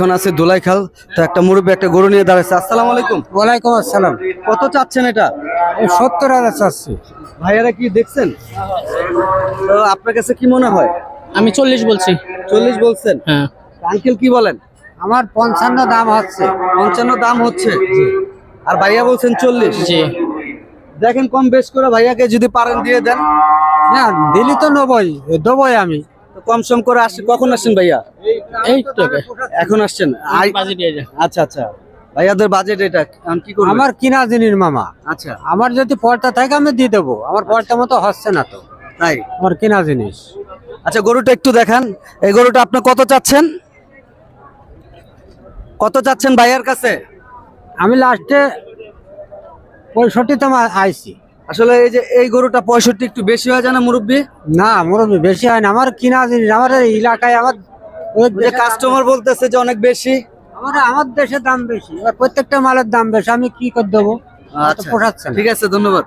এখন আছে দোলাইখাল। তো একটা মুরব্বী একটা গরু নিয়ে দাঁড়াচ্ছে। আসসালামু আলাইকুম। ওয়ালাইকুম আসসালাম। কত চাচ্ছেন এটা? 70,000 চাচ্ছি। ভাইয়ারা কি দেখছেন? তো আপনার কাছে কি মনে হয়? আমি 40 বলছি। 40 বলছেন? হ্যাঁ। আঙ্কেল কি বলেন? আমার 55 দাম হচ্ছে। 55 দাম হচ্ছে। আর ভাইয়া বলছেন 40। জি। দেখেন কম বেশ করে ভাইয়াকে যদি পারেন দিয়ে দেন। না দিলি তো দেবই আমি। তো কম সম করে কখন আসছেন ভাইয়া? এই তো এখন আসছেন? বাজেট এটা। আচ্ছা আচ্ছা, ভাইয়াদের বাজেট এটা, এখন কি করবেন? আমার কিনা জিনিস মামা। আচ্ছা আমার যদি পর্দা থাকে আমি দিয়ে দেবো। আমার পর্দা মতো হচ্ছে না তো। তাই? আমার কিনা জিনিস। আচ্ছা গরুটা একটু দেখান। এই গরুটা আপনি কত চাচ্ছেন? কত চাচ্ছেন ভাইয়ার কাছে? আমি লাস্টে 65 আইছি। আসলে এই যে এই গরুটা 65 একটু বেশি হয়ে যায় না মুরব্বী? না মুরব্বী বেশি হয় না। আমার কিনা জিনিস আমার এই এলাকায় আমার যে কাস্টমার বলতেছে যে অনেক বেশি। আমার দেশের দাম বেশি। এবার প্রত্যেকটা মালের দাম বেশি। আমি কি করে দেবো? আচ্ছা পোষাচ্ছে না। ঠিক আছে, ধন্যবাদ।